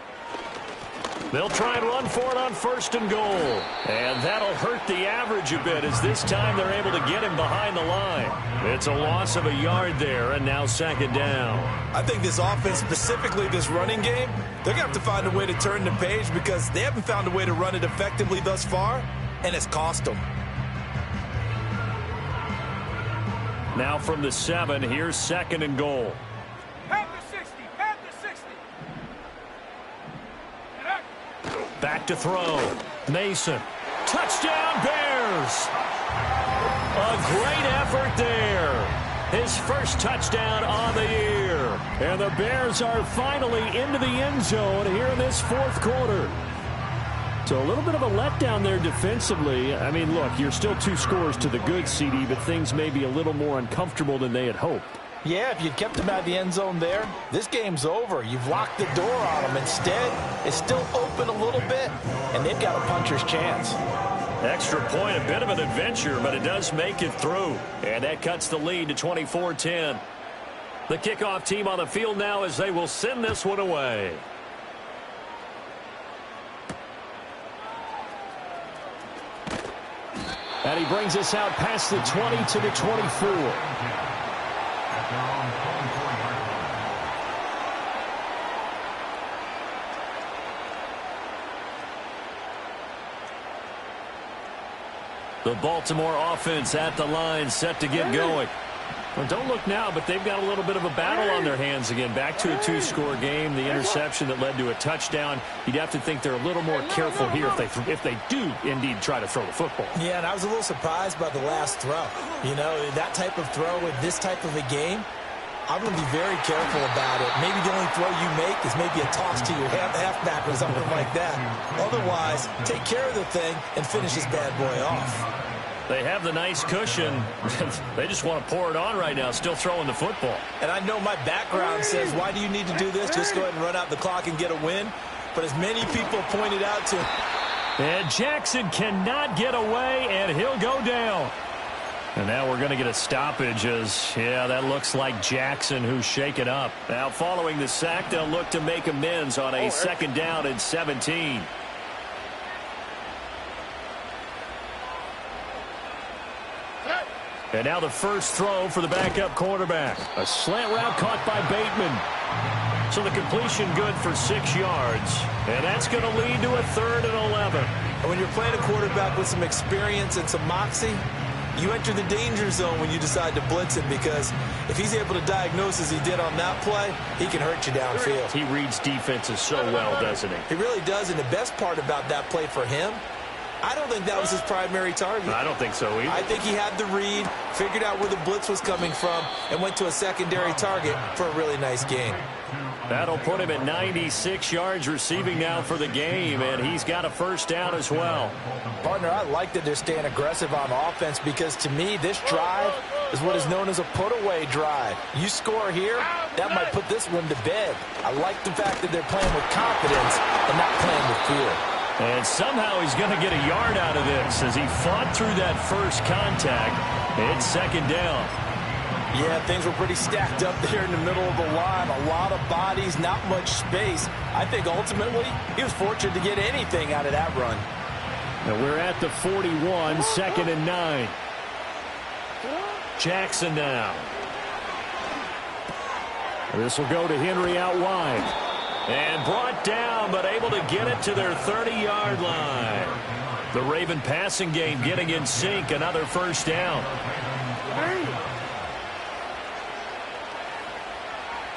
They'll try and run for it on 1st and goal. And that'll hurt the average a bit as this time they're able to get him behind the line. It's a loss of a yard there, and now 2nd down. I think this offense, specifically this running game, they're going to have to find a way to turn the page because they haven't found a way to run it effectively thus far, and it's cost them. Now from the 7, here's 2nd and goal. Have the 60, have the 60. Back to throw. Mason. Touchdown, Bears! A great effort there. His first touchdown on the year. And the Bears are finally into the end zone here in this 4th quarter. So a little bit of a letdown there defensively. I mean, look, you're still 2 scores to the good, CD, but things may be a little more uncomfortable than they had hoped. Yeah, if you'd kept them out of the end zone there, this game's over. You've locked the door on them. Instead, it's still open a little bit, and they've got a puncher's chance. Extra point, a bit of an adventure, but it does make it through. And that cuts the lead to 24-10. The kickoff team on the field now as they will send this one away. And he brings us out past the 20 to the 24. The Baltimore offense at the line, set to get going. Well, don't look now, but they've got a little bit of a battle on their hands again. Back to a 2-score game. The interception that led to a touchdown. You'd have to think they're a little more careful here if they do indeed try to throw the football. Yeah, and I was a little surprised by the last throw. You know, that type of throw in this type of a game, I'm going to be very careful about it. Maybe the only throw you make is maybe a toss to your halfback or something like that. Otherwise, take care of the thing and finish this bad boy off. They have the nice cushion. They just want to pour it on right now, still throwing the football. And I know my background says, why do you need to do this? Just go ahead and run out the clock and get a win. but as many people pointed out to, and Jackson cannot get away, and he'll go down. And now we're going to get a stoppage as, yeah, that looks like Jackson who's shaken up. Now following the sack, they'll look to make amends on a second down and 17. And now the first throw for the backup quarterback. A slant route caught by Bateman. So the completion good for 6 yards. And that's going to lead to a 3rd and 11. When you're playing a quarterback with some experience and some moxie, you enter the danger zone when you decide to blitz him, because if he's able to diagnose as he did on that play, he can hurt you downfield. He reads defenses so well, doesn't he? He really does, and the best part about that play for him, I don't think that was his primary target. I don't think so either. I think he had the read, figured out where the blitz was coming from, and went to a secondary target for a really nice gain. That'll put him at 96 yards receiving now for the game, and he's got a first down as well. Partner, I like that they're staying aggressive on offense, because to me, this drive is what is known as a put-away drive. You score here, that might put this one to bed. I like the fact that they're playing with confidence and not playing with fear. And somehow he's going to get a yard out of this as he fought through that first contact. It's second down. Yeah, things were pretty stacked up there in the middle of the line. A lot of bodies, not much space. I think ultimately he was fortunate to get anything out of that run. And we're at the 41, 2nd and 9. Jackson now. This will go to Henry out wide. And brought down, but able to get it to their 30-yard line. The Raven passing game getting in sync. Another first down.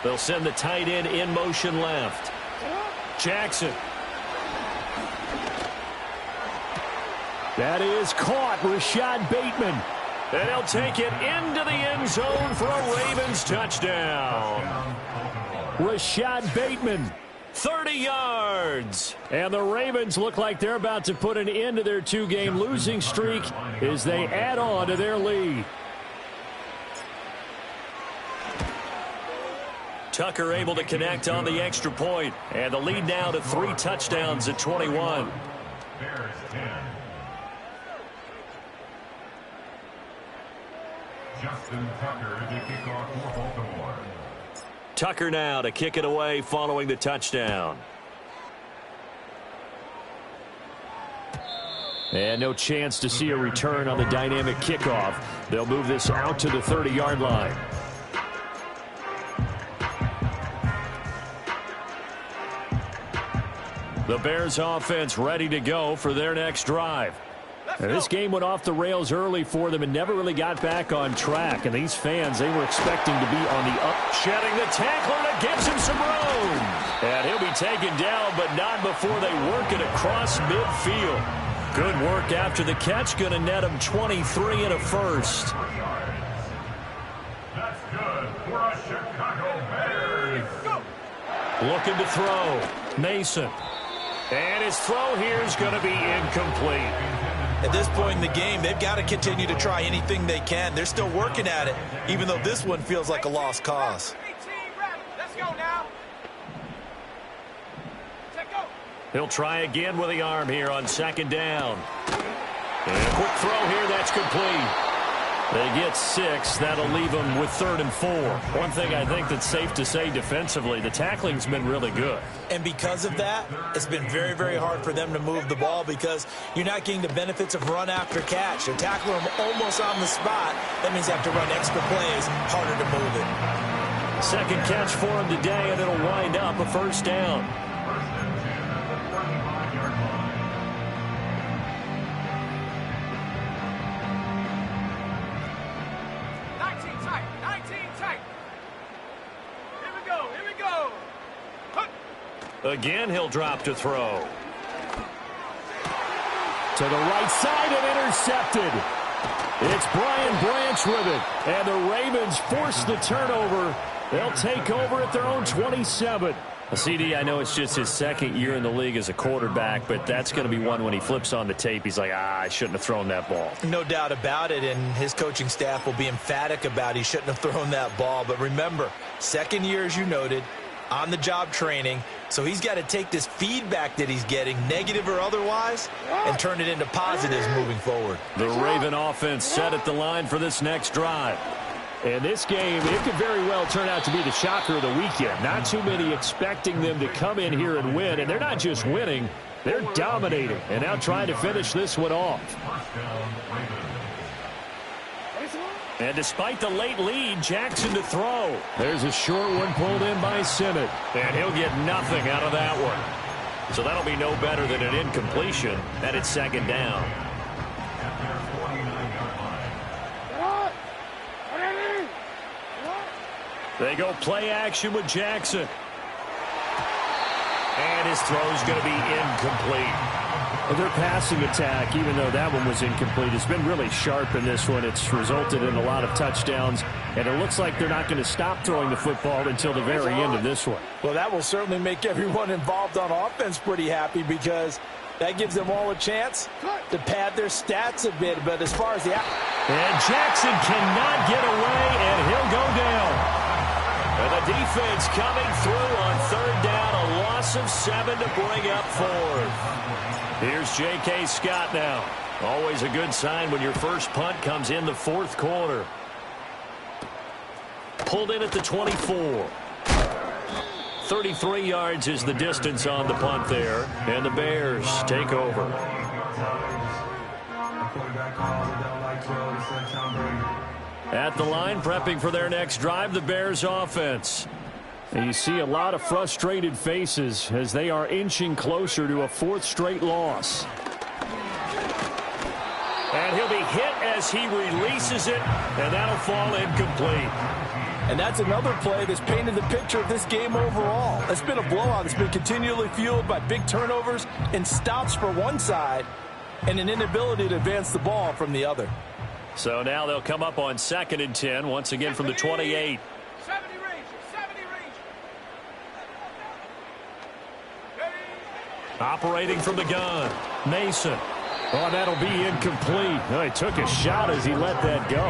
They'll send the tight end in motion left. Jackson. That is caught. Rashad Bateman. And he'll take it into the end zone for a Ravens touchdown. Rashad Bateman, 30 yards. And the Ravens look like they're about to put an end to their 2-game losing streak as they add on to their lead. Tucker able to connect on the extra point. And the lead now to 3 touchdowns at 21. Bears 10. Justin Tucker to kick off for Baltimore. Tucker now to kick it away following the touchdown. And no chance to see a return on the dynamic kickoff. They'll move this out to the 30-yard line. The Bears offense ready to go for their next drive. And this game went off the rails early for them and never really got back on track. And these fans, they were expecting to be on the up. Shedding the tackler that gives him some room. And he'll be taken down, but not before they work it across midfield. Good work after the catch. Going to net him 23 and a first. That's good for a Chicago Bears. Looking to throw. Mason. And his throw here is going to be incomplete. At this point in the game, they've got to continue to try anything they can. They're still working at it, even though this one feels like a lost cause. Let's go now. Take go. He'll try again with the arm here on second down. And a quick throw here, that's complete. They get 6. That'll leave them with 3rd and 4. One thing I think that's safe to say defensively, the tackling's been really good. And because of that, it's been very, very hard for them to move the ball because you're not getting the benefits of run after catch. They're tackling them almost on the spot. That means they have to run extra plays, harder to move it. Second catch for him today, and it'll wind up a first down. Again, he'll drop to throw. To the right side and intercepted. It's Brian Branch with it. And the Ravens force the turnover. They'll take over at their own 27. CD, I know it's just his 2nd year in the league as a quarterback, but that's going to be one when he flips on the tape. He's like, I shouldn't have thrown that ball. No doubt about it, and his coaching staff will be emphatic about he shouldn't have thrown that ball. But remember, 2nd year, as you noted, on-the-job training, So he's got to take this feedback that he's getting, negative or otherwise, and turn it into positives moving forward. The Raven offense set at the line for this next drive. And this game, it could very well turn out to be the shocker of the weekend. Not too many expecting them to come in here and win. And they're not just winning, they're dominating. And now trying to finish this one off. And despite the late lead, Jackson to throw. There's a short one pulled in by Simmons. And he'll get nothing out of that one. So that'll be no better than an incompletion. And it's second down. They go play action with Jackson. And his throw's going to be incomplete. Their passing attack, even though that one was incomplete, has been really sharp in this one. It's resulted in a lot of touchdowns, and it looks like they're not going to stop throwing the football until the very end of this one. Well, that will certainly make everyone involved on offense pretty happy because that gives them all a chance to pad their stats a bit. But as far as the... And Jackson cannot get away, and he'll go down. And the defense coming through on third down, a loss of 7 to bring up fourth. Here's J.K. Scott now. Always a good sign when your first punt comes in the fourth quarter. Pulled in at the 24. 33 yards is the distance on the punt there. And the Bears take over. At the line, prepping for their next drive, the Bears offense. And you see a lot of frustrated faces as they are inching closer to a fourth straight loss. And he'll be hit as he releases it, and that'll fall incomplete. And that's another play that's painted the picture of this game overall. It's been a blowout. It's been continually fueled by big turnovers and stops for one side and an inability to advance the ball from the other. So now they'll come up on 2nd and 10, once again from the 28. 70 range. Operating from the gun, Mason. Oh, that'll be incomplete. Oh, he took a shot as he let that go.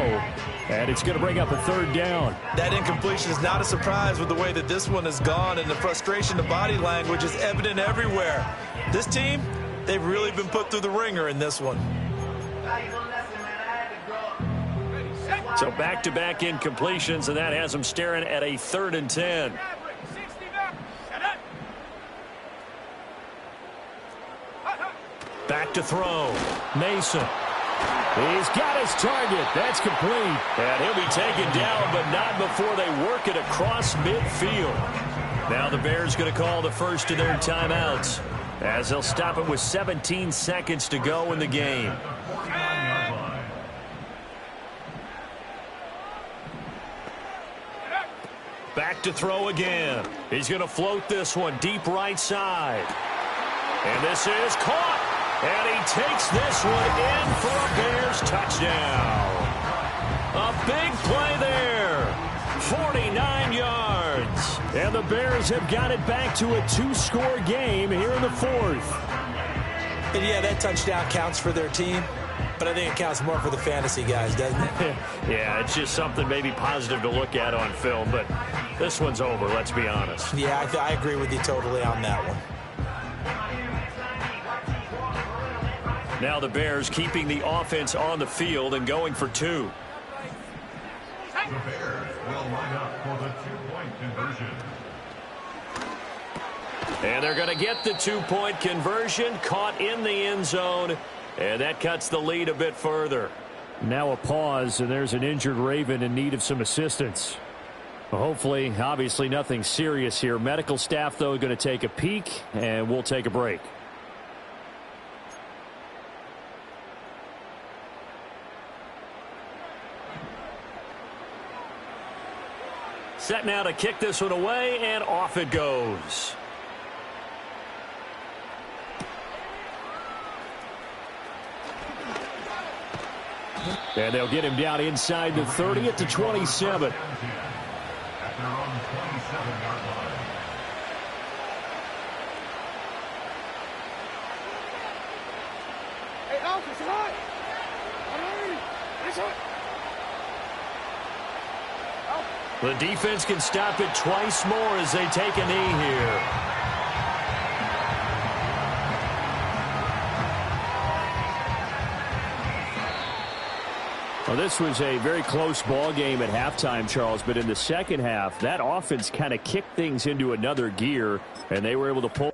And it's going to bring up a third down. That incompletion is not a surprise with the way that this one has gone, and the frustration of body language is evident everywhere. This team, they've really been put through the ringer in this one. So back-to-back incompletions, and that has them staring at a 3rd and 10. Back to throw. Mason. He's got his target. That's complete. And he'll be taken down, but not before they work it across midfield. Now the Bears going to call the first of their timeouts as they'll stop it with 17 seconds to go in the game. Back to throw again. He's going to float this one deep right side. And this is caught. And he takes this one in for a Bears touchdown. A big play there. 49 yards. And the Bears have got it back to a 2-score game here in the fourth. And yeah, that touchdown counts for their team, but I think it counts more for the fantasy guys, doesn't it? Yeah, it's just something maybe positive to look at on film, but this one's over, let's be honest. Yeah, I agree with you totally on that one. Now the Bears keeping the offense on the field and going for 2. The Bears will line up for the 2-point conversion. And they're going to get the 2-point conversion, caught in the end zone, and that cuts the lead a bit further. Now a pause, and there's an injured Raven in need of some assistance. Well, hopefully, obviously nothing serious here. Medical staff, though, going to take a peek, and we'll take a break. Set now to kick this one away, and off it goes. And they'll get him down inside the 30 at the 27. At their own 27-yard line. Hey, Alf, it's hot. It's hot. The defense can stop it twice more as they take a knee here. Well, this was a very close ball game at halftime, Charles, but in the second half, that offense kind of kicked things into another gear, and they were able to pull.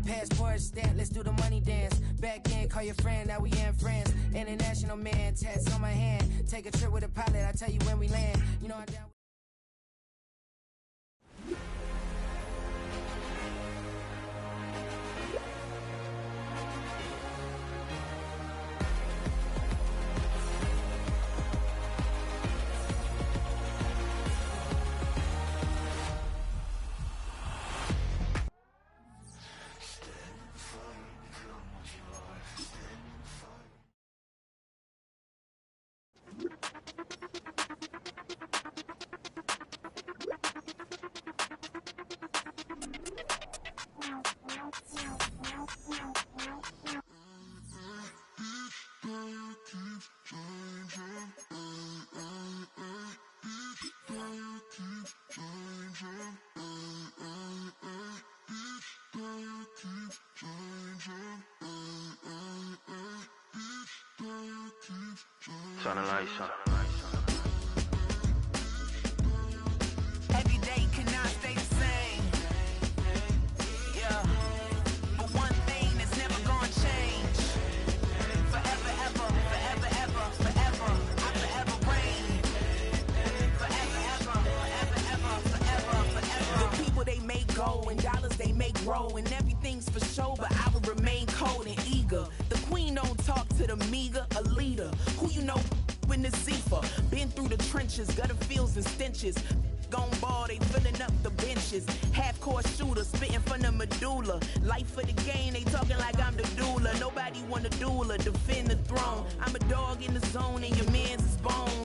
Passport stamp, let's do the money dance. Back in, call your friend, now we in France. International man, tats on my hand. Take a trip with a pilot, I tell you when we land. You know I down. Turn the lights on. Every day cannot stay the same. Yeah. But one thing that's never gonna change. Forever, ever, forever, ever, forever. I forever reign. Forever, ever, forever, ever, forever, forever. The people they make go and dollars they make grow. And everything's for show, but I will remain cold and eager. The queen don't talk to the meager, a leader. Who you know in the Zephyr. Been through the trenches, gutter fields and stenches. Gone ball, they filling up the benches. Half-court shooter, spitting from the medulla. Life for the game, they talking like I'm the doula. Nobody want a doula, defend the throne. I'm a dog in the zone and your man's is bone.